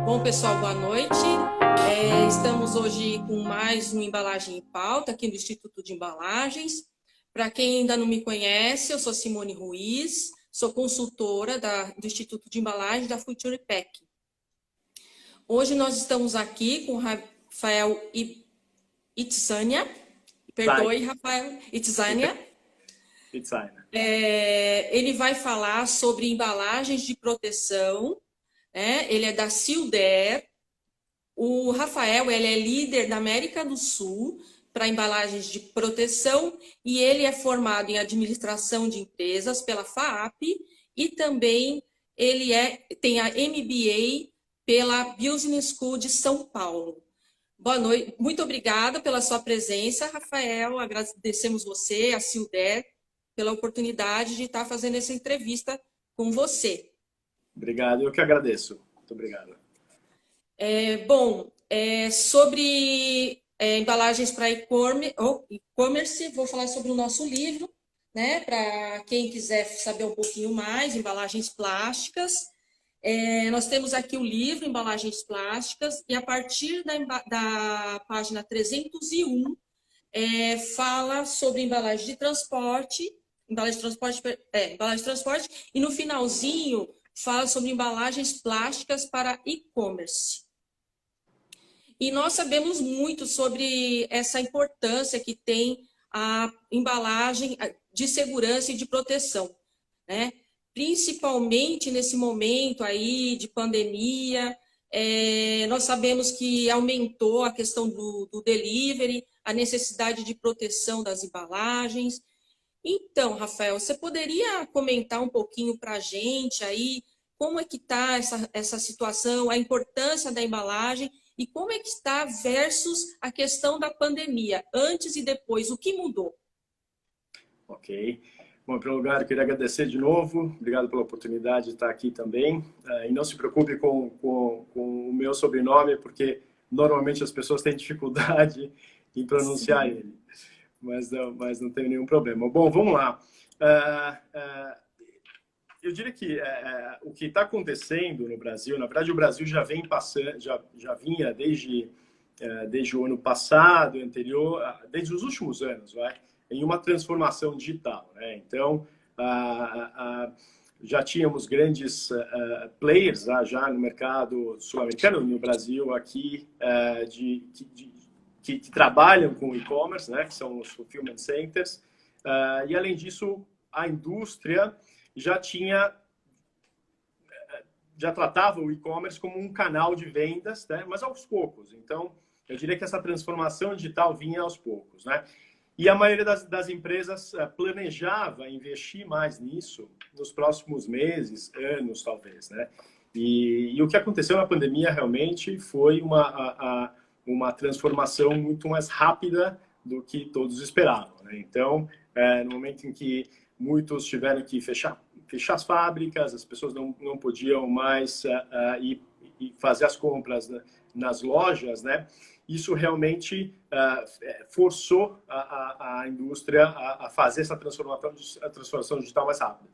Bom, pessoal, boa noite. Estamos hoje com mais uma Embalagem em Pauta aqui no Instituto de Embalagens. Para quem ainda não me conhece, eu sou Simone Ruiz, sou consultora do Instituto de Embalagens da Future Pack. Hoje nós estamos aqui com o Rafael Itzania. Perdoe, Rafael Itzania. Ele vai falar sobre embalagens de proteção. Ele é da Sealder. O Rafael ele é líder da América do Sul para embalagens de proteção e ele é formado em administração de empresas pela FAAP e também ele tem a MBA pela Business School de São Paulo. Boa noite, muito obrigada pela sua presença, Rafael. Agradecemos você, a Sealder, pela oportunidade de estar fazendo essa entrevista com você. Obrigado, eu que agradeço. Muito obrigado. Sobre embalagens para e-commerce, vou falar sobre o nosso livro, né? Para quem quiser saber um pouquinho mais, embalagens plásticas. Nós temos aqui o livro Embalagens Plásticas e a partir da página 301 fala sobre embalagem de transporte, embalagem de transporte e no finalzinho fala sobre embalagens plásticas para e-commerce. E nós sabemos muito sobre essa importância que tem a embalagem de segurança e de proteção, né? Principalmente nesse momento aí de pandemia, nós sabemos que aumentou a questão do delivery, a necessidade de proteção das embalagens. Então, Rafael, você poderia comentar um pouquinho para a gente aí como é que está essa situação, a importância da embalagem e como é que está versus a questão da pandemia, antes e depois, o que mudou? Ok. Bom, em primeiro lugar, eu queria agradecer de novo, obrigado pela oportunidade de estar aqui também. E não se preocupe com o meu sobrenome, porque normalmente as pessoas têm dificuldade em pronunciar Sim. ele. Mas não tem nenhum problema. Bom, vamos lá. Eu diria que o que está acontecendo no Brasil, na verdade, o Brasil já vem passando, já vinha desde o ano passado, anterior, desde os últimos anos, em uma transformação digital, né? Então, já tínhamos grandes players já no mercado sul-americano, no Brasil, aqui, que trabalham com e-commerce, né? Que são os fulfillment centers. E, além disso, a indústria já tratava o e-commerce como um canal de vendas, né? Mas aos poucos. Então, eu diria que essa transformação digital vinha aos poucos, né? E a maioria das empresas planejava investir mais nisso nos próximos meses, anos, talvez, né? E o que aconteceu na pandemia realmente foi uma transformação muito mais rápida do que todos esperavam, né? Então, no momento em que muitos tiveram que fechar as fábricas, as pessoas não podiam mais ir fazer as compras nas lojas, né? Isso realmente forçou a indústria a fazer essa transformação digital mais rápida.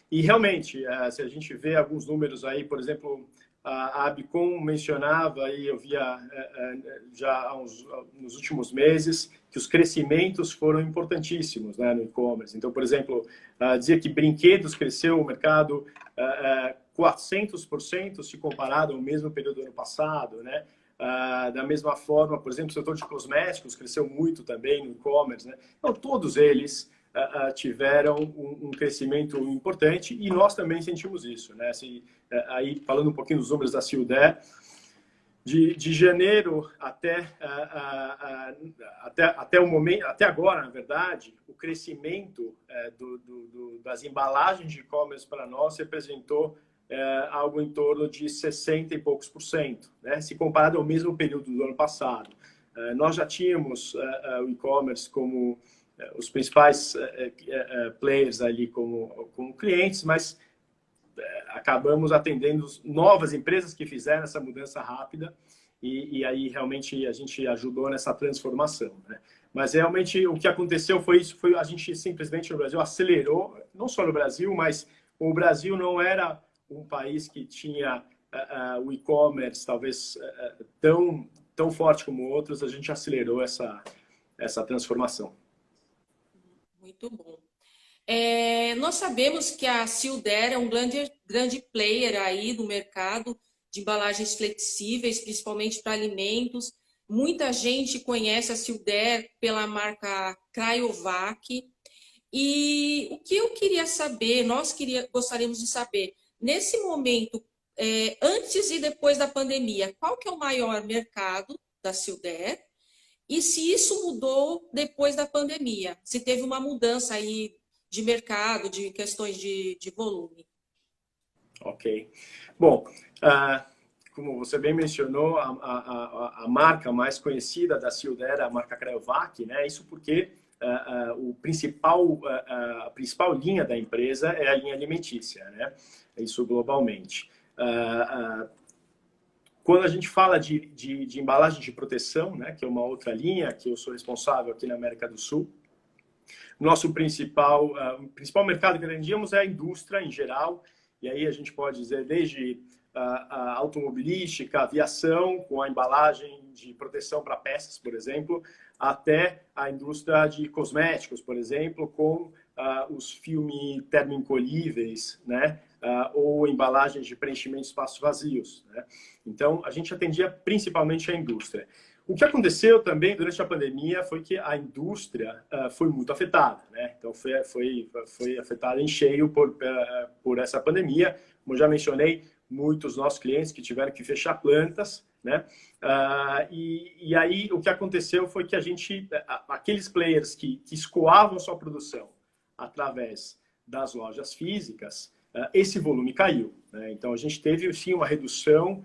E realmente, se a gente vê alguns números aí, por exemplo, a Abicom mencionava, e eu via já nos últimos meses, que os crescimentos foram importantíssimos, né, no e-commerce. Então, por exemplo, dizia que brinquedos cresceu o mercado 400% se comparado ao mesmo período do ano passado, né? Da mesma forma, por exemplo, o setor de cosméticos cresceu muito também no e-commerce, né? Então, todos eles tiveram um crescimento importante e nós também sentimos isso, né? Aí, falando um pouquinho dos números da Sealder, de janeiro até o momento, até agora, na verdade, o crescimento das embalagens de e-commerce para nós representou algo em torno de 60 e poucos %, né? Se comparado ao mesmo período do ano passado. Nós já tínhamos o e-commerce como os principais players ali como clientes, mas acabamos atendendo novas empresas que fizeram essa mudança rápida e aí realmente a gente ajudou nessa transformação, né? Mas realmente o que aconteceu foi isso, a gente simplesmente no Brasil acelerou, não só no Brasil, mas o Brasil não era um país que tinha o e-commerce talvez tão forte como outros, a gente acelerou essa transformação. Muito bom. Nós sabemos que a Sealed é um grande player aí do mercado de embalagens flexíveis, principalmente para alimentos. Muita gente conhece a Sealed pela marca Cryovac. E o que eu queria saber, gostaríamos de saber, nesse momento, antes e depois da pandemia, qual que é o maior mercado da Sealed? E se isso mudou depois da pandemia? Se teve uma mudança aí de mercado, de questões de volume? Ok. Bom, como você bem mencionou, a marca mais conhecida da Sealed é a marca Cryovac, né? Isso porque a principal linha da empresa é a linha alimentícia, né? Isso globalmente. Quando a gente fala de embalagem de proteção, né, que é uma outra linha que eu sou responsável aqui na América do Sul, nosso principal mercado que atendíamos é a indústria em geral, e aí a gente pode dizer desde a automobilística, aviação, com a embalagem de proteção para peças, por exemplo, até a indústria de cosméticos, por exemplo, com os filmes termoencolhíveis, né? Ou embalagens de preenchimento de espaços vazios, né? Então, a gente atendia principalmente a indústria. O que aconteceu também durante a pandemia foi que a indústria foi muito afetada, né? Então, foi afetada em cheio por essa pandemia. Como eu já mencionei, muitos nossos clientes que tiveram que fechar plantas, né? E aí, o que aconteceu foi que aqueles players que escoavam sua produção através das lojas físicas, esse volume caiu, né? Então, a gente teve, sim, uma redução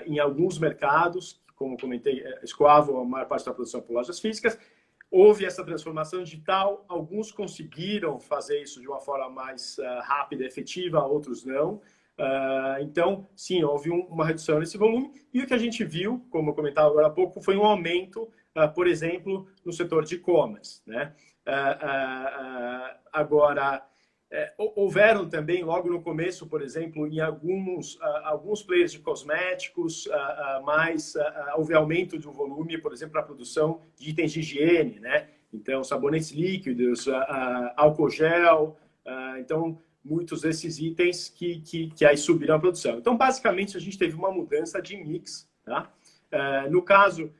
em alguns mercados, como comentei, escoavam a maior parte da produção por lojas físicas. Houve essa transformação digital, alguns conseguiram fazer isso de uma forma mais rápida e efetiva, outros não. Então, sim, houve uma redução nesse volume. E o que a gente viu, como eu comentava agora há pouco, foi um aumento, por exemplo, no setor de e-commerce, né? Agora, houveram também, logo no começo, por exemplo, em alguns players de cosméticos, houve aumento do volume, por exemplo, para a produção de itens de higiene, né? Então, sabonetes líquidos, álcool gel, então, muitos desses itens que aí subiram a produção. Então, basicamente, a gente teve uma mudança de mix, tá? No caso,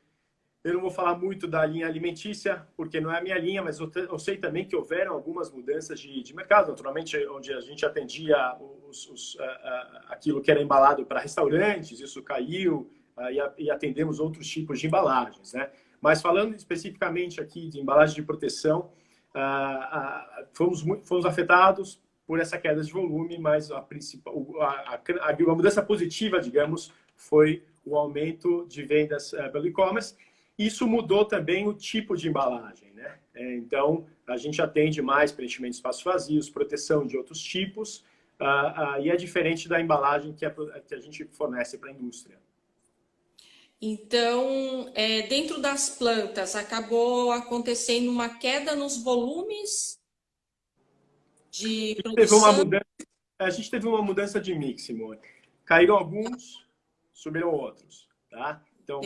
eu não vou falar muito da linha alimentícia, porque não é a minha linha, mas eu sei também que houveram algumas mudanças de mercado, naturalmente, onde a gente atendia aquilo que era embalado para restaurantes, isso caiu, e atendemos outros tipos de embalagens, né? Mas falando especificamente aqui de embalagem de proteção, fomos afetados por essa queda de volume, mas a mudança positiva, digamos, foi o aumento de vendas pelo e-commerce. Isso mudou também o tipo de embalagem, né? Então, a gente atende mais preenchimento de espaços vazios, proteção de outros tipos, e é diferente da embalagem que a gente fornece para a indústria. Então, dentro das plantas, acabou acontecendo uma queda nos volumes de produção? A gente teve uma mudança de mix, Simone. Caíram alguns, subiram outros, tá? Então,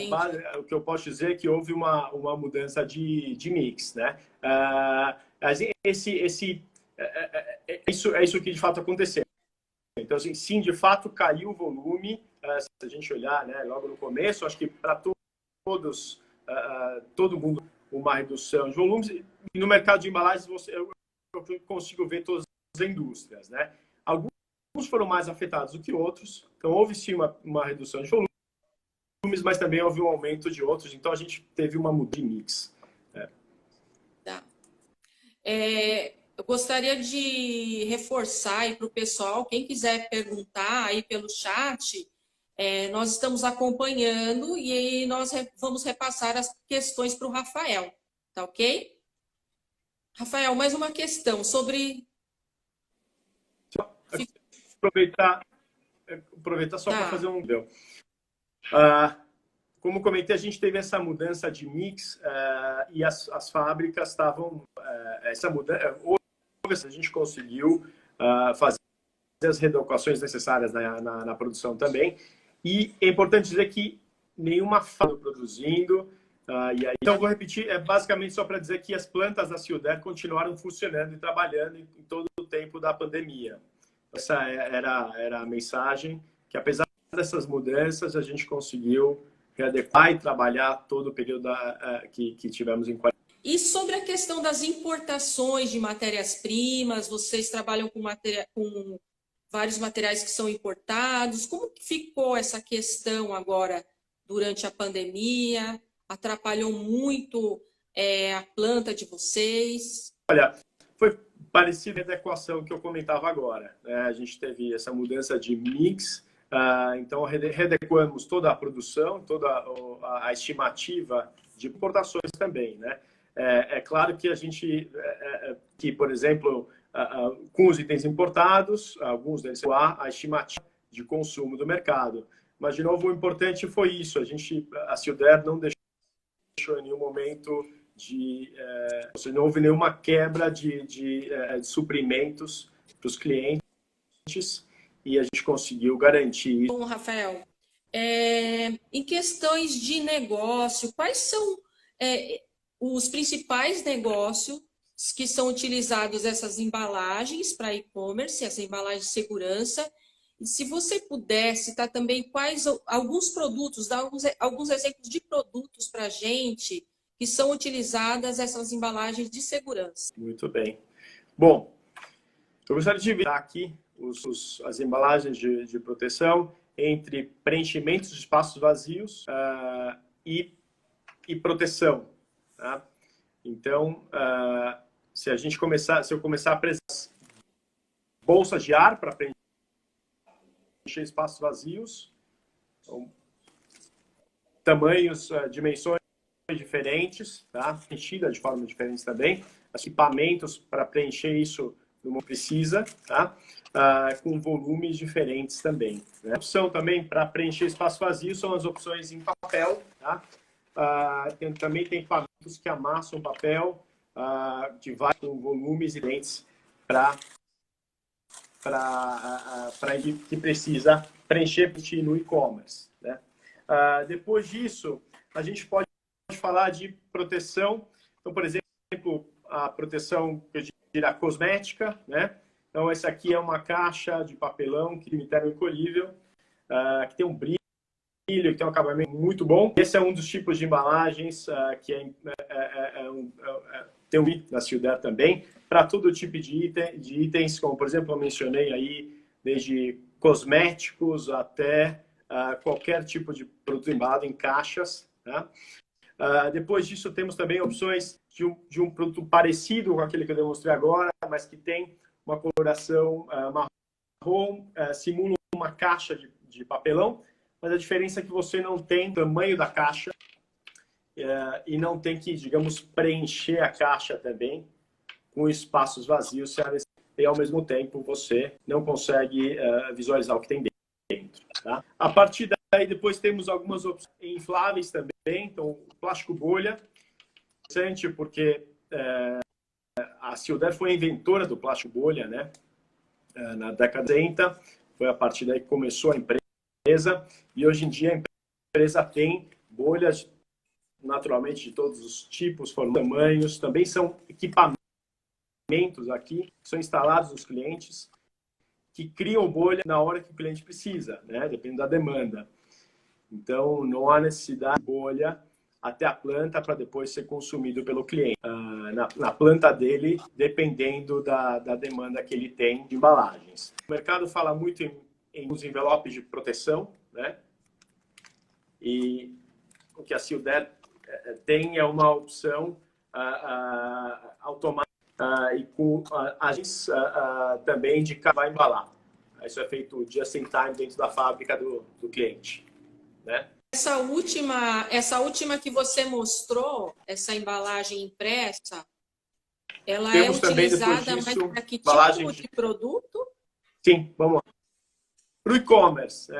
o que eu posso dizer é que houve uma mudança de mix, né? Isso que de fato aconteceu. Então, assim, sim, de fato caiu o volume. Se a gente olhar, né, logo no começo, acho que para todo mundo uma redução de volumes. E no mercado de embalagens, eu consigo ver todas as indústrias, né? Alguns foram mais afetados do que outros. Então, houve sim uma redução de volume, mas também houve um aumento de outros, então a gente teve uma mudança de mix. Tá. Eu gostaria de reforçar aí para o pessoal, quem quiser perguntar aí pelo chat, nós estamos acompanhando e aí nós vamos repassar as questões para o Rafael, tá ok? Rafael, mais uma questão sobre... Aproveitar só para fazer um... Como comentei, a gente teve essa mudança de mix e as fábricas estavam... essa mudança, a gente conseguiu fazer as readequações necessárias na produção também. E é importante dizer que nenhuma fábrica produzindo. E aí, então, vou repetir, basicamente só para dizer que as plantas da Sealed continuaram funcionando e trabalhando em todo o tempo da pandemia. Essa era a mensagem, que apesar dessas mudanças, a gente conseguiu readequar e trabalhar todo o período que tivemos em quarentena. E sobre a questão das importações de matérias-primas, vocês trabalham com vários materiais que são importados. Como que ficou essa questão agora durante a pandemia? Atrapalhou muito a planta de vocês? Olha, foi parecida a adequação que eu comentava agora, né? A gente teve essa mudança de mix, então readequamos toda a produção, toda a estimativa de importações também, né? É claro que a gente, por exemplo, com os itens importados, alguns deles a estimativa de consumo do mercado. Mas, de novo, o importante foi isso. A Sealed não deixou em nenhum momento não houve nenhuma quebra de suprimentos para os clientes e a gente conseguiu garantir. Bom, Rafael, em questões de negócio, quais são os principais negócios que são utilizados essas embalagens para e-commerce, essa embalagem de segurança? E se você puder citar também quais alguns produtos, dar alguns exemplos de produtos para a gente que são utilizadas essas embalagens de segurança. Muito bem. Bom, eu gostaria de dividir aqui as embalagens de proteção entre preenchimentos de espaços vazios e proteção. Tá? Então, se eu começar a apresentar bolsas de ar para preencher espaços vazios, então, tamanhos, dimensões diferentes, tá? Preenchida de forma diferente também, equipamentos para preencher isso não precisa, tá? Com volumes diferentes também. Né? A opção também para preencher espaço vazio são as opções em papel, tá? Também tem equipamentos que amassam papel de vários volumes diferentes para que precisa preencher no e-commerce. Né? Depois disso, a gente pode falar de proteção. Então, por exemplo, a proteção que eu diria cosmética, né? Então, essa aqui é uma caixa de papelão termoencolhível, que tem um brilho, que tem um acabamento muito bom. Esse é um dos tipos de embalagens que tem um item na Sealed também, para todo tipo de itens, como, por exemplo, eu mencionei aí, desde cosméticos até qualquer tipo de produto embalado em caixas. Tá? Depois disso, temos também opções de um produto parecido com aquele que eu demonstrei agora, mas que tem uma coloração marrom, simula uma caixa de papelão, mas a diferença é que você não tem o tamanho da caixa e não tem que, digamos, preencher a caixa também com espaços vazios, e ao mesmo tempo você não consegue visualizar o que tem dentro. Tá? A partir daí, depois temos algumas opções infláveis também, então o plástico bolha, interessante porque a Sealed foi a inventora do plástico bolha, né? Na década de 80, foi a partir daí que começou a empresa, e hoje em dia a empresa tem bolhas naturalmente de todos os tipos, formas, tamanhos, também são equipamentos aqui, que são instalados nos clientes, que criam bolha na hora que o cliente precisa, né? Depende da demanda. Então, não há necessidade de bolha até a planta para depois ser consumido pelo cliente. Na planta dele, dependendo da demanda que ele tem de embalagens. O mercado fala muito em os envelopes de proteção, né? E o que a Sealed tem é uma opção automática e com agentes também de vai embalar. Isso é feito just in time dentro da fábrica do cliente, né? Essa última que você mostrou, essa embalagem impressa, ela Temos é utilizada mais para que tipo de produto? Sim, vamos lá. Para o e-commerce,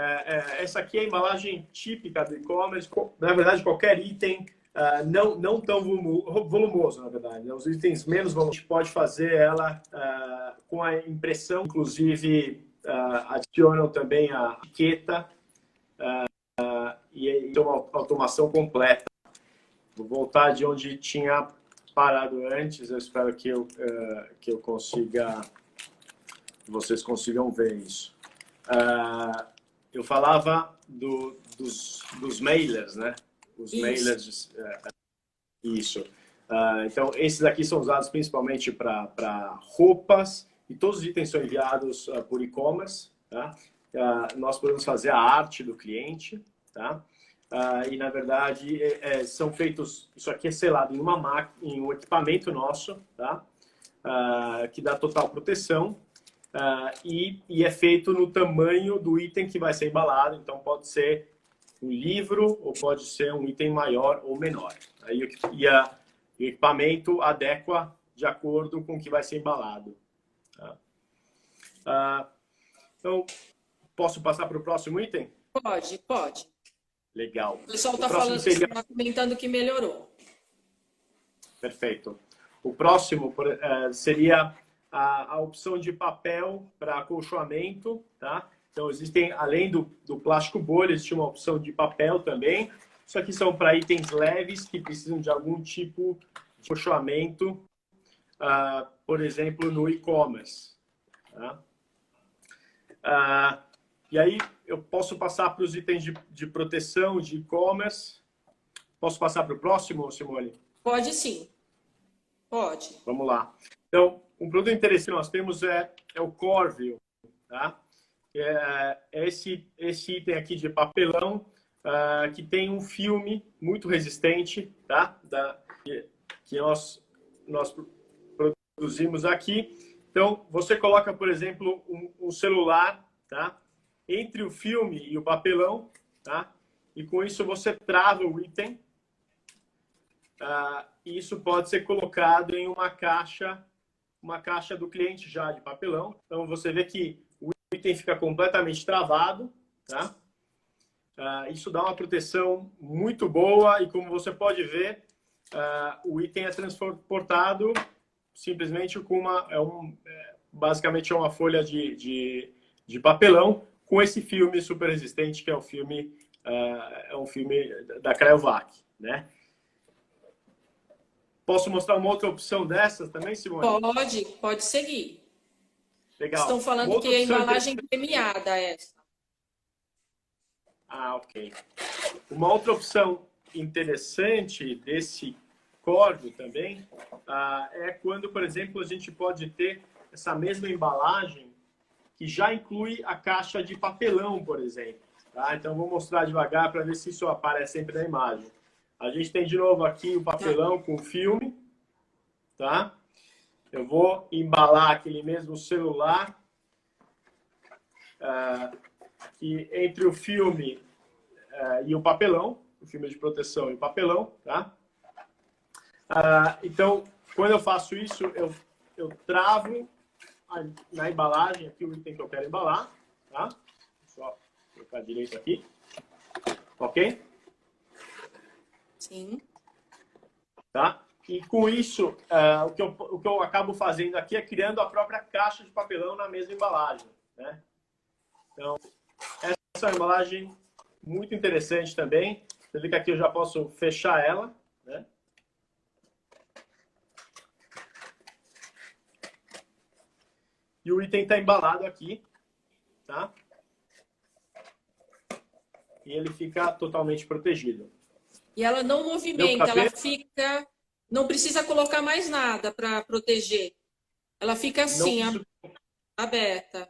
essa aqui é a embalagem típica do e-commerce. Na verdade, qualquer item não tão volumoso, na verdade. Os itens menos volumosos, a gente pode fazer ela com a impressão. Inclusive, adicionam também a etiqueta e uma automação completa. Vou voltar de onde tinha parado antes. Eu espero que eu consiga, vocês consigam ver isso. Eu falava dos mailers, né? Os Isso. mailers, isso. Então, esses aqui são usados principalmente para roupas e todos os itens são enviados por e-commerce. Tá? Nós podemos fazer a arte do cliente, tá? E, na verdade, são feitos... Isso aqui é selado em uma máquina, em um equipamento nosso, tá? Que dá total proteção. E é feito no tamanho do item que vai ser embalado. Então, pode ser um livro ou pode ser um item maior ou menor. Aí, o equipamento adequa de acordo com o que vai ser embalado. Tá? Então, posso passar para o próximo item? Pode, pode. Legal. O pessoal está comentando que melhorou. Perfeito. O próximo seria a opção de papel para acolchoamento. Tá? Então, existem, além do plástico bolha, existe uma opção de papel também. Isso aqui são para itens leves que precisam de algum tipo de acolchoamento, por exemplo, no e-commerce. Tá? E aí, eu posso passar para os itens de proteção de e-commerce. Posso passar para o próximo, Simone? Pode sim. Pode. Vamos lá. Então, um produto interessante que nós temos é o Corvil. Tá? Esse item aqui de papelão, que tem um filme muito resistente, tá? Que nós produzimos aqui. Então, você coloca, por exemplo, um celular, tá? Entre o filme e o papelão, tá? E com isso você trava o item. E isso pode ser colocado em uma caixa do cliente já de papelão. Então, você vê que o item fica completamente travado, tá? Isso dá uma proteção muito boa e, como você pode ver, o item é transportado simplesmente com basicamente é uma folha de papelão com esse filme super resistente, que é um filme da Cryovac, né? Posso mostrar uma outra opção dessas também, Simone? Pode seguir. Legal. Estão falando que é embalagem premiada essa. Ok. Uma outra opção interessante desse Corvil também é quando, por exemplo, a gente pode ter essa mesma embalagem que já inclui a caixa de papelão, por exemplo. Tá? Então, vou mostrar devagar para ver se isso aparece sempre na imagem. A gente tem de novo aqui o papelão com filme. Tá? Eu vou embalar aquele mesmo celular. Que entre o filme e o papelão, o filme de proteção e o papelão, tá? Então, quando eu faço isso, eu travo na embalagem aqui o item que eu quero embalar, tá? Só colocar direito aqui, ok? Sim. Tá? E com isso, o que eu acabo fazendo aqui é criando a própria caixa de papelão na mesma embalagem, né? Então, essa é uma embalagem muito interessante também. Você vê que aqui eu já posso fechar ela, né? E o item está embalado aqui, tá? E ele fica totalmente protegido. E ela não movimenta, ela fica... Não precisa colocar mais nada para proteger. Ela fica assim, aberta.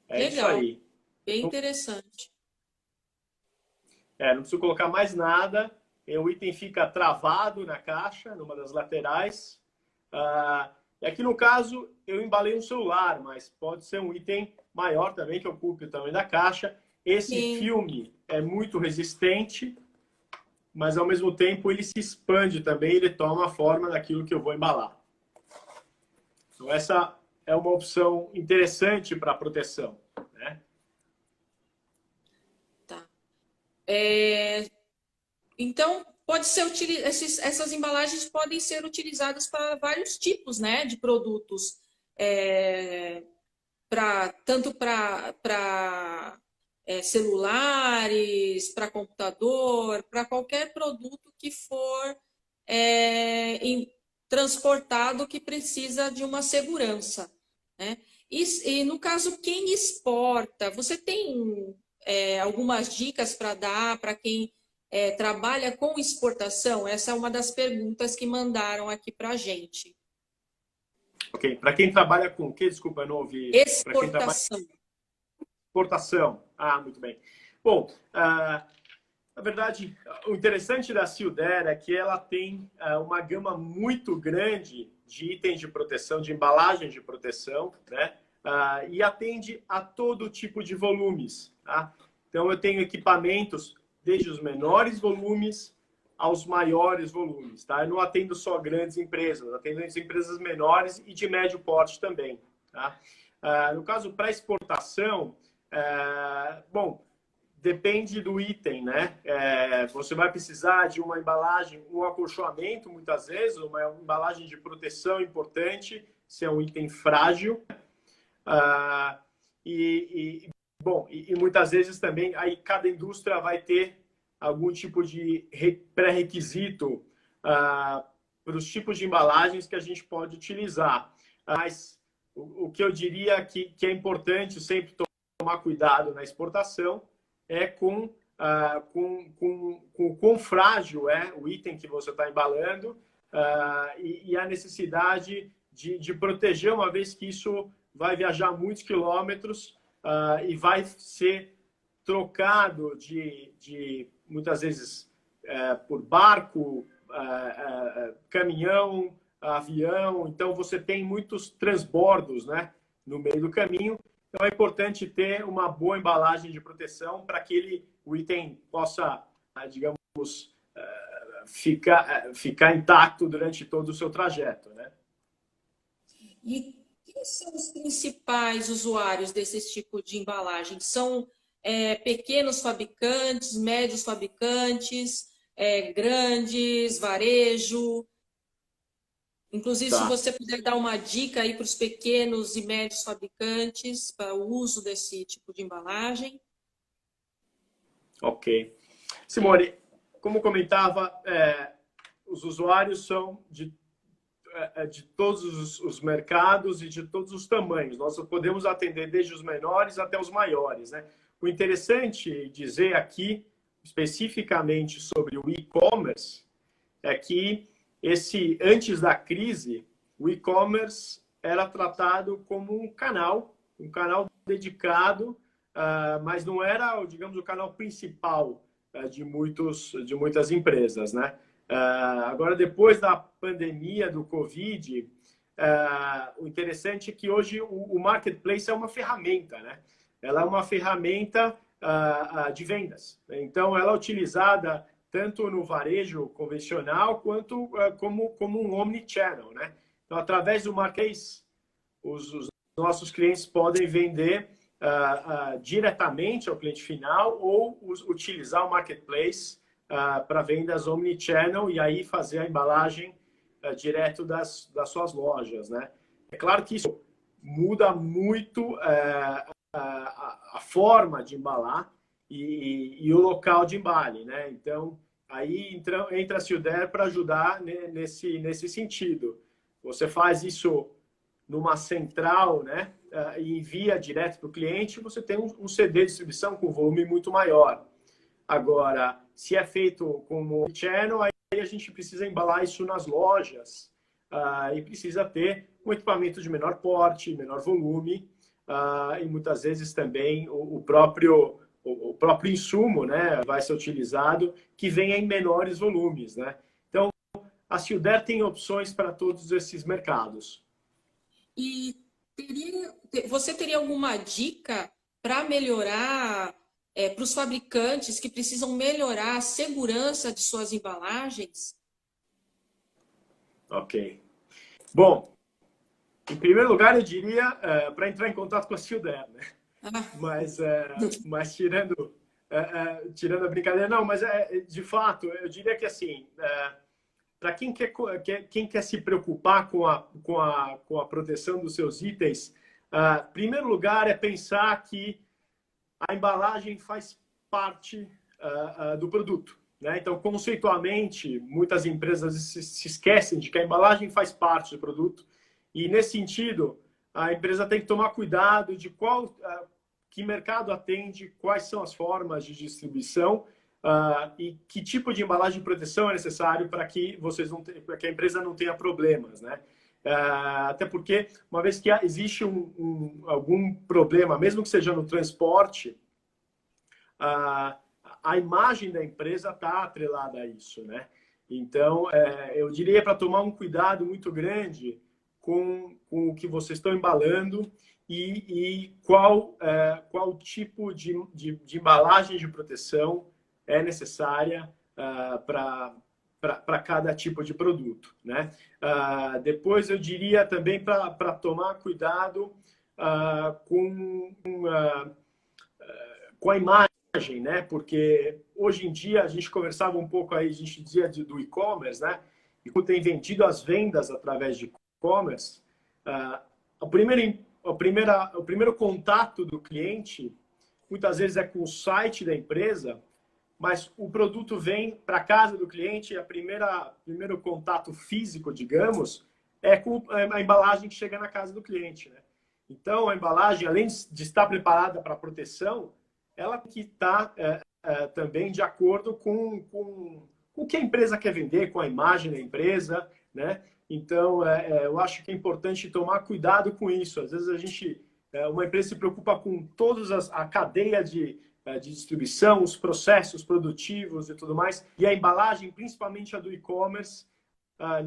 É legal. Isso aí. Bem interessante. Não preciso colocar mais nada. O item fica travado na caixa, numa das laterais. E aqui no caso, eu embalei um celular, mas pode ser um item maior também, que ocupe o tamanho da caixa. Esse filme é muito resistente, mas ao mesmo tempo ele se expande também, ele toma a forma daquilo que eu vou embalar. Então essa é uma opção interessante para proteção, né? Tá. Então, pode ser essas embalagens podem ser utilizadas para vários tipos, né, de produtos. tanto para celulares, para computador, para qualquer produto que for transportado que precisa de uma segurança, né? E no caso, quem exporta, você tem algumas dicas para dar para quem trabalha com exportação? Essa é uma das perguntas que mandaram aqui para a gente. Ok. Para quem trabalha com o quê? Desculpa, eu não ouvi. Para quem trabalha Exportação. com exportação. Ah, muito bem. Bom, na verdade, o interessante da Silder é que ela tem uma gama muito grande de itens de proteção, de embalagens de proteção, né? E atende a todo tipo de volumes. Tá? Então, eu tenho equipamentos desde os menores volumes aos maiores volumes. Tá? Eu não atendo só grandes empresas, eu atendo as empresas menores e de médio porte também. Tá? No caso, para exportação, bom, depende do item, né? Você vai precisar de uma embalagem, um acolchoamento, muitas vezes, uma embalagem de proteção importante, se é um item frágil. Bom, muitas vezes também, aí cada indústria vai ter algum tipo de pré-requisito para os tipos de embalagens que a gente pode utilizar. Mas o que eu diria que é importante sempre tomar cuidado na exportação é com o quão frágil é o item que você está embalando e a necessidade de proteger, uma vez que isso vai viajar muitos quilômetros e vai ser trocado muitas vezes por barco, caminhão, avião. Então, você tem muitos transbordos, né, no meio do caminho. Então, é importante ter uma boa embalagem de proteção para que o item possa, digamos, ficar intacto durante todo o seu trajeto, né? E quem são os principais usuários desse tipo de embalagem? São pequenos fabricantes, médios fabricantes, grandes, varejo? Inclusive, se Tá. você puder dar uma dica aí para os pequenos e médios fabricantes para o uso desse tipo de embalagem. Ok. Simone, como comentava, os usuários são de todos os mercados e de todos os tamanhos. Nós podemos atender desde os menores até os maiores, né? O interessante dizer aqui, especificamente sobre o e-commerce, é que antes da crise, o e-commerce era tratado como um canal dedicado, mas não era, digamos, o canal principal de muitas empresas, né? Agora, depois da pandemia do Covid, o interessante é que hoje o marketplace é uma ferramenta, né? Ela é uma ferramenta de vendas. Então, ela é utilizada tanto no varejo convencional quanto como um omnichannel, né? Então, através do marketplace, os nossos clientes podem vender diretamente ao cliente final ou utilizar o marketplace para vendas omnichannel e aí fazer a embalagem direto das suas lojas, né? É claro que isso muda muito a forma de embalar e o local de embale, né? Então, aí entra a Silder para ajudar nesse sentido. Você faz isso numa central, né? E envia direto para o cliente, você tem um CD de distribuição com volume muito maior. Agora, se é feito como channel, aí a gente precisa embalar isso nas lojas e precisa ter um equipamento de menor porte, menor volume e muitas vezes também o próprio insumo, né, vai ser utilizado que venha em menores volumes, né? Então, a Silder tem opções para todos esses mercados. E você teria alguma dica para melhorar, para os fabricantes que precisam melhorar a segurança de suas embalagens? Ok. Bom, em primeiro lugar, eu diria para entrar em contato com a Silder, né? Mas tirando a brincadeira, não, mas de fato, eu diria que assim, para quem quer se preocupar com a proteção dos seus itens, Primeiro lugar é pensar que a embalagem faz parte do produto, né? Então, conceitualmente, muitas empresas se esquecem de que a embalagem faz parte do produto e, nesse sentido, a empresa tem que tomar cuidado de que mercado atende, quais são as formas de distribuição e que tipo de embalagem de proteção é necessário para que para que a empresa não tenha problemas, né? Até porque, uma vez que existe algum problema, mesmo que seja no transporte, a imagem da empresa está atrelada a isso, né? Então, eu diria para tomar um cuidado muito grande com o que vocês estão embalando e qual tipo de embalagem de proteção é necessária para cada tipo de produto, né? Depois, eu diria também para tomar cuidado com a imagem, né? Porque hoje em dia a gente conversava um pouco aí, a gente dizia do e-commerce, né? E como tem vendido as vendas através de e-commerce, o primeiro contato do cliente muitas vezes é com o site da empresa, mas o produto vem para a casa do cliente e primeiro contato físico, digamos, é com a embalagem que chega na casa do cliente, né? Então, a embalagem, além de estar preparada para proteção, ela tem que estar também de acordo com o que a empresa quer vender, com a imagem da empresa, né? Então, eu acho que é importante tomar cuidado com isso. Às vezes uma empresa se preocupa com toda a cadeia de distribuição, os processos produtivos e tudo mais, e a embalagem, principalmente a do e-commerce,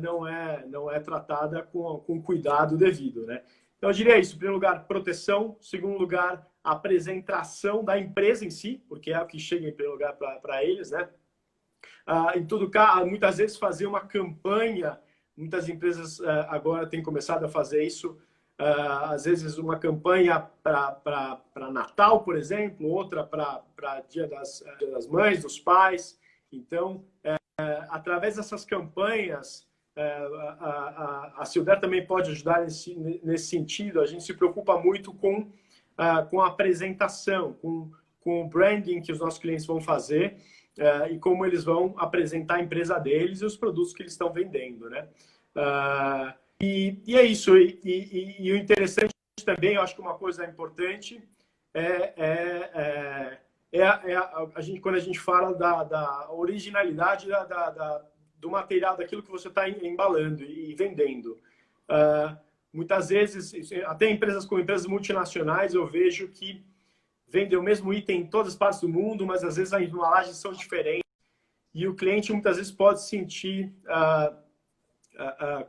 não é tratada com cuidado devido, né? Então, eu diria isso. Em primeiro lugar, proteção. Em segundo lugar, a apresentação da empresa em si, porque é o que chega em primeiro lugar para eles, né? Em todo caso, muitas vezes fazer uma campanha, muitas empresas agora têm começado a fazer isso, às vezes uma campanha para Natal, por exemplo, outra para Dia das Mães, dos Pais. Então, através dessas campanhas, a Silder também pode ajudar nesse sentido. A gente se preocupa muito com a apresentação, com o branding que os nossos clientes vão fazer e como eles vão apresentar a empresa deles e os produtos que eles estão vendendo, né? E é isso. E o interessante também, eu acho que uma coisa importante quando a gente fala da originalidade do material, daquilo que você está embalando e vendendo. Muitas vezes, até empresas como empresas multinacionais, eu vejo que vendem o mesmo item em todas as partes do mundo, mas às vezes as embalagens são diferentes e o cliente muitas vezes pode se sentir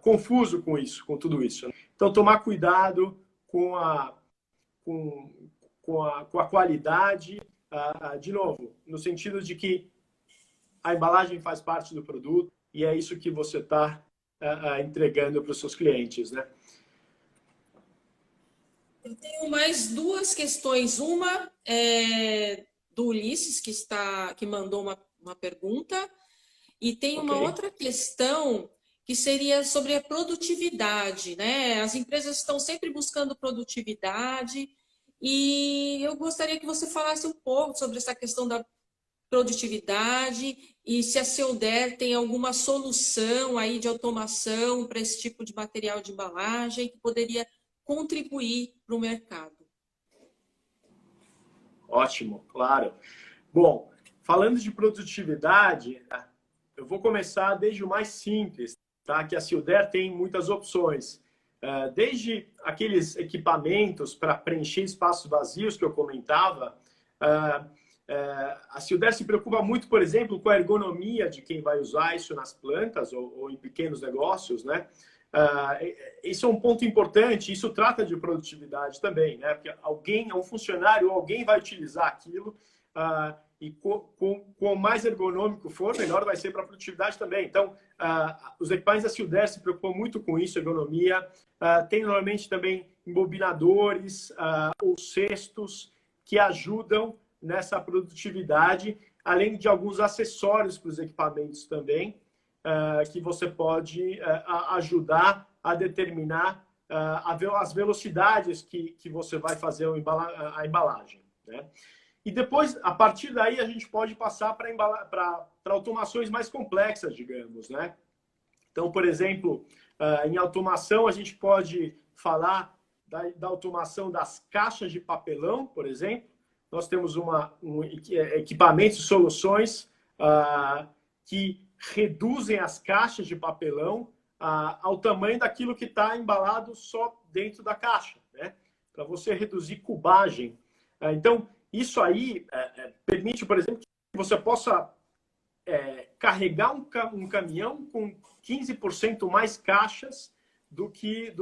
confuso com isso, com tudo isso. Então, tomar cuidado com a qualidade, de novo, no sentido de que a embalagem faz parte do produto e é isso que você está entregando para os seus clientes, né? Eu tenho mais duas questões. Uma é do Ulisses, que mandou uma pergunta, e tem uma outra questão que seria sobre a produtividade, né? As empresas estão sempre buscando produtividade e eu gostaria que você falasse um pouco sobre essa questão da produtividade e se a Seudé tem alguma solução aí de automação para esse tipo de material de embalagem que poderia contribuir para o mercado. Ótimo, claro. Bom, falando de produtividade, eu vou começar desde o mais simples, tá? Que a Seudé tem muitas opções. Desde aqueles equipamentos para preencher espaços vazios que eu comentava, a Seudé se preocupa muito, por exemplo, com a ergonomia de quem vai usar isso nas plantas ou em pequenos negócios, né? Isso é um ponto importante, isso trata de produtividade também, né? Porque um funcionário, alguém vai utilizar aquilo e com mais ergonômico for, melhor vai ser para a produtividade também. Então, os equipamentos da Seudé se preocupam muito com isso, ergonomia. Tem normalmente também embobinadores ou cestos que ajudam nessa produtividade, além de alguns acessórios para os equipamentos também, que você pode ajudar a determinar as velocidades que você vai fazer a embalagem, né? E depois, a partir daí, a gente pode passar para automações mais complexas, digamos, né? Então, por exemplo, em automação, a gente pode falar da automação das caixas de papelão, por exemplo. Nós temos equipamentos e soluções que reduzem as caixas de papelão ao tamanho daquilo que está embalado só dentro da caixa, né? Para você reduzir cubagem. Então, isso aí permite, por exemplo, que você possa carregar um caminhão com 15% mais caixas do que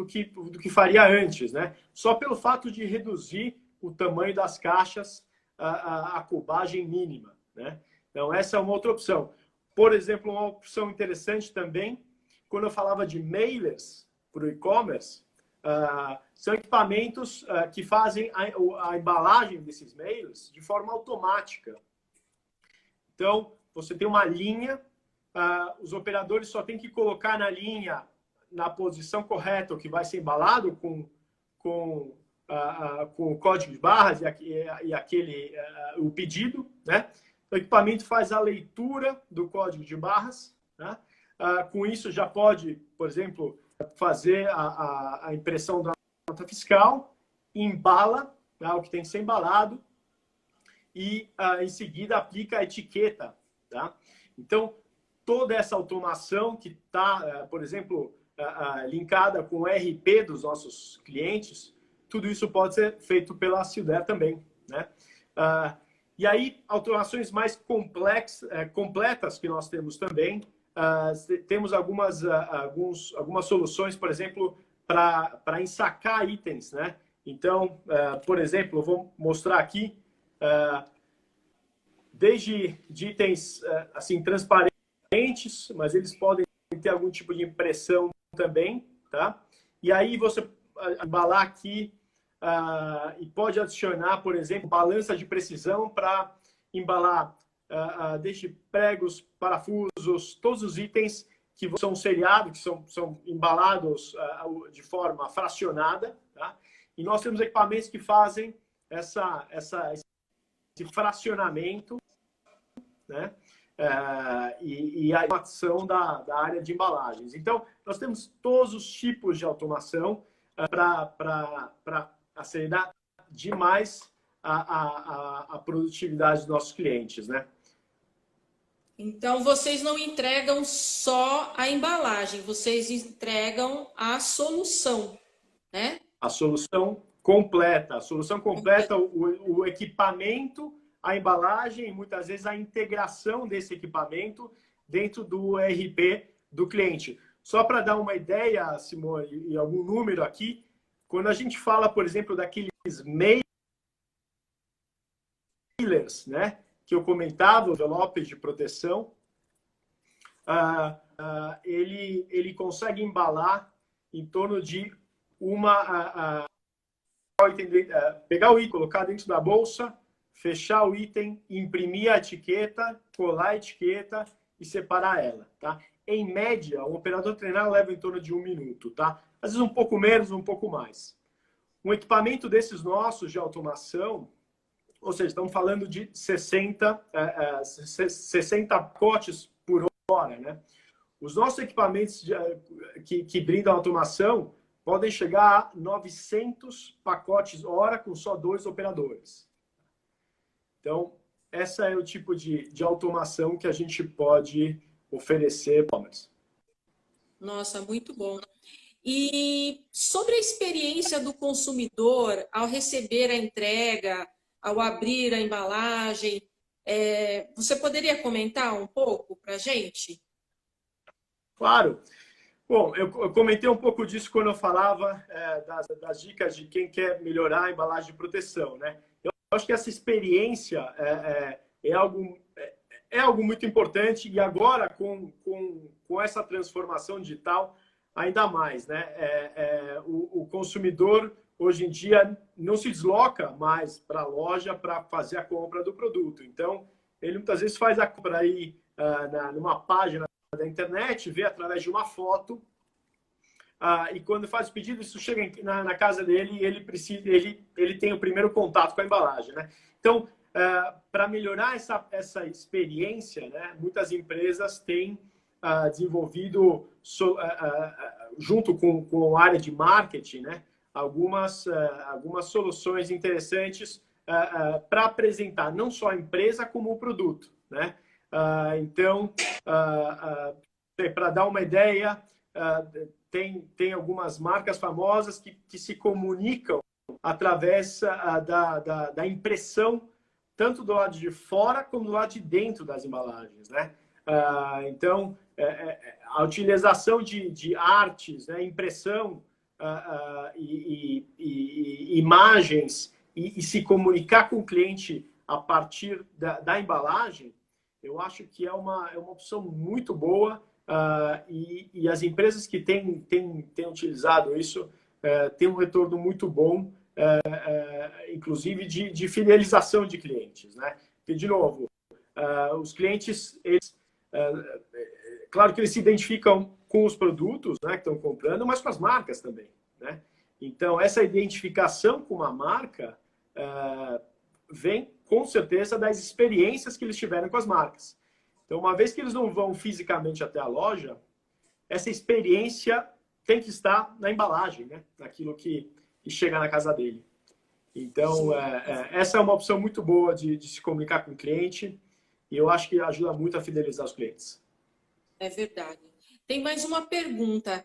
faria antes, né? Só pelo fato de reduzir o tamanho das caixas a cubagem mínima, né? Então, essa é uma outra opção. Por exemplo, uma opção interessante também, quando eu falava de mailers para o e-commerce, são equipamentos que fazem a embalagem desses mailers de forma automática. Então, você tem uma linha, os operadores só têm que colocar na linha, na posição correta, o que vai ser embalado com o código de barras e o pedido, né? O equipamento faz a leitura do código de barras, né? Com isso já pode, por exemplo, fazer a impressão da nota fiscal, embala, né, o que tem que ser embalado e em seguida aplica a etiqueta, tá? Então, toda essa automação que está, por exemplo, linkada com o RP dos nossos clientes, tudo isso pode ser feito pela Sealed também, né? E aí, automações mais completas que nós temos também, temos algumas soluções, por exemplo, para ensacar itens, né? Então, por exemplo, eu vou mostrar aqui, desde de itens assim transparentes, mas eles podem ter algum tipo de impressão também, tá? E aí você embalar aqui e pode adicionar, por exemplo, balança de precisão para embalar desde pregos, parafusos, todos os itens que são seriados, que são embalados de forma fracionada, tá? E nós temos equipamentos que fazem esse fracionamento, né? E a automação da área de embalagens. Então, nós temos todos os tipos de automação para acelerar demais a produtividade dos nossos clientes, né? Então, vocês não entregam só a embalagem, vocês entregam a solução, né? A solução completa, o equipamento, a embalagem e muitas vezes a integração desse equipamento dentro do ERP do cliente. Só para dar uma ideia, Simone, e algum número aqui, quando a gente fala, por exemplo, daqueles mailers, né, que eu comentava, envelopes de proteção, ele consegue embalar em torno de pegar o item, colocar dentro da bolsa, fechar o item, imprimir a etiqueta, colar a etiqueta e separar ela, tá? Em média, um operador treinado leva em torno de 1 minuto, tá? Às vezes um pouco menos, um pouco mais. Um equipamento desses nossos de automação, ou seja, estamos falando de 60 pacotes por hora, né? Os nossos equipamentos que brindam automação podem chegar a 900 pacotes hora com só 2 operadores. Então, essa é o tipo de automação que a gente pode oferecer para e-commerce. Nossa, muito bom. E sobre a experiência do consumidor ao receber a entrega, ao abrir a embalagem, você poderia comentar um pouco para a gente? Claro. Bom, eu comentei um pouco disso quando eu falava das dicas de quem quer melhorar a embalagem de proteção, né? Eu acho que essa experiência é algo muito importante e agora com essa transformação digital ainda mais, né? O consumidor hoje em dia não se desloca mais para a loja para fazer a compra do produto. Então, ele muitas vezes faz a compra aí numa página da internet, vê através de uma foto e quando faz o pedido, isso chega na casa dele e ele tem o primeiro contato com a embalagem, né? Então, para melhorar essa experiência, né, muitas empresas têm desenvolvido, junto com a área de marketing, né, algumas soluções interessantes para apresentar não só a empresa como o produto, né? Então, para dar uma ideia, tem algumas marcas famosas que se comunicam através da impressão, tanto do lado de fora como do lado de dentro das embalagens, né? Então, a utilização de artes, né, impressão e imagens e se comunicar com o cliente a partir da embalagem, eu acho que é uma opção muito boa. E as empresas que têm utilizado isso têm um retorno muito bom, inclusive de fidelização de clientes, né? Porque, de novo, os clientes, claro que eles se identificam com os produtos, né, que estão comprando, mas com as marcas também, né? Então, essa identificação com uma marca vem, com certeza, das experiências que eles tiveram com as marcas. Então, uma vez que eles não vão fisicamente até a loja, essa experiência tem que estar na embalagem, né? Naquilo que chega na casa dele. Então, essa é uma opção muito boa de se comunicar com o cliente e eu acho que ajuda muito a fidelizar os clientes. É verdade. Tem mais uma pergunta.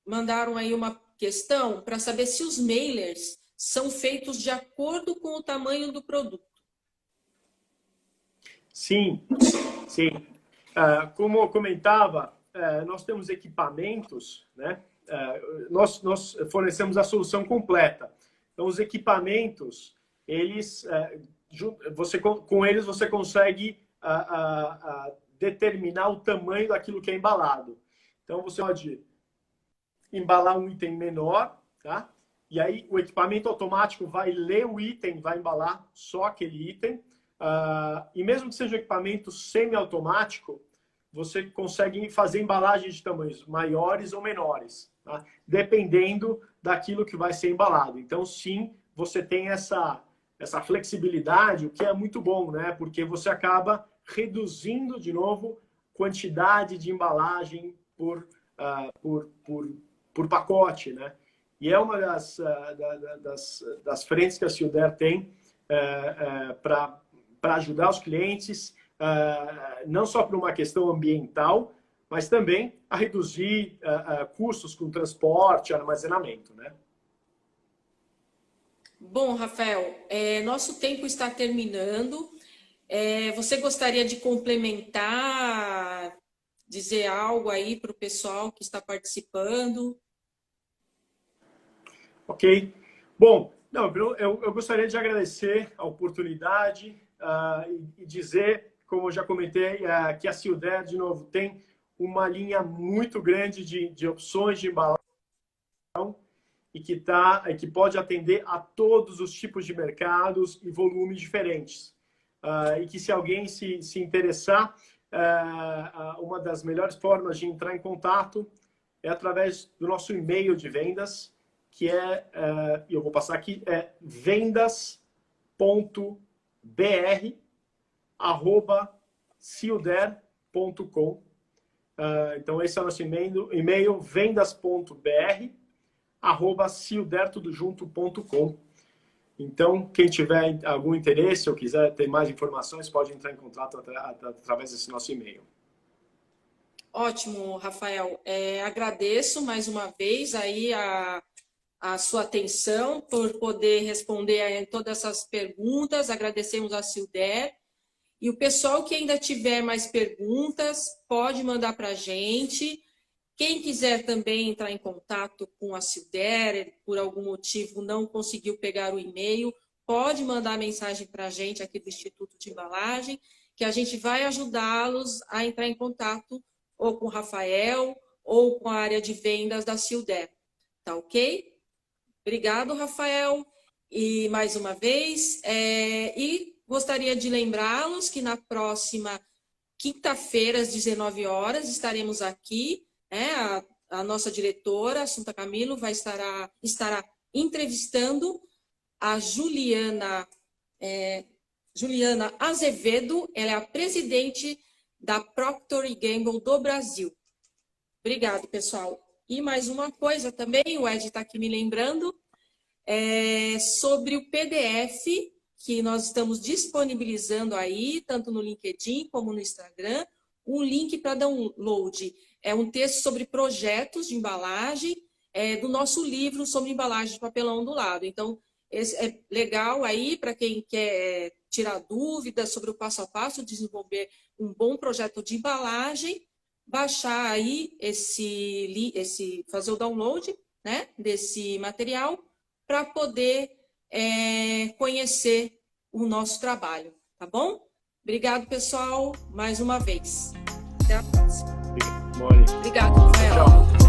Mandaram aí uma questão para saber se os mailers são feitos de acordo com o tamanho do produto. Sim, sim. Como eu comentava, nós temos equipamentos, né? Nós fornecemos a solução completa. Então, os equipamentos, com eles você consegue determinar o tamanho daquilo que é embalado. Então, você pode embalar um item menor, tá? E aí o equipamento automático vai ler o item, vai embalar só aquele item. E mesmo que seja um equipamento semi-automático, você consegue fazer embalagens de tamanhos maiores ou menores, tá? Dependendo daquilo que vai ser embalado. Então, sim, você tem essa flexibilidade, o que é muito bom, né? Porque você acaba reduzindo, de novo, quantidade de embalagem por pacote, né? E é uma das frentes que a Sealder tem para ajudar os clientes, não só por uma questão ambiental, mas também a reduzir custos com transporte, armazenamento, né? Bom, Rafael, nosso tempo está terminando. Você gostaria de complementar, dizer algo aí para o pessoal que está participando? Ok. Bom, não, eu gostaria de agradecer a oportunidade e dizer, como eu já comentei, que a Sealder, de novo, tem uma linha muito grande de opções de embalagem e que pode atender a todos os tipos de mercados e volumes diferentes. E que se alguém se interessar, uma das melhores formas de entrar em contato é através do nosso e-mail de vendas, que eu vou passar aqui, vendas.br@sealder.com. Então, esse é o nosso e-mail, vendas.br@sealder.com. Então, quem tiver algum interesse ou quiser ter mais informações, pode entrar em contato através desse nosso e-mail. Ótimo, Rafael. Agradeço mais uma vez aí a sua atenção por poder responder a todas essas perguntas. Agradecemos a Sealder. E o pessoal que ainda tiver mais perguntas, pode mandar para a gente. Quem quiser também entrar em contato com a Sealder, por algum motivo não conseguiu pegar o e-mail, pode mandar mensagem para a gente aqui do Instituto de Embalagem, que a gente vai ajudá-los a entrar em contato ou com o Rafael ou com a área de vendas da Sealder. Tá ok? Obrigado, Rafael. E mais uma vez, e gostaria de lembrá-los que na próxima quinta-feira, às 19 horas, estaremos aqui, a nossa diretora, Assunta Camilo, estará entrevistando a Juliana Azevedo. Ela é a presidente da Procter & Gamble do Brasil. Obrigado, pessoal. E mais uma coisa também, o Ed está aqui me lembrando, sobre o PDF que nós estamos disponibilizando aí, tanto no LinkedIn como no Instagram, um link para download. É um texto sobre projetos de embalagem do nosso livro sobre embalagem de papelão ondulado. Então, é legal aí para quem quer tirar dúvidas sobre o passo a passo, desenvolver um bom projeto de embalagem, baixar aí fazer o download, né, desse material para poder conhecer o nosso trabalho, tá bom? Obrigado, pessoal, mais uma vez. Até a próxima. Obrigado, Obrigado, Rafael. Tchau.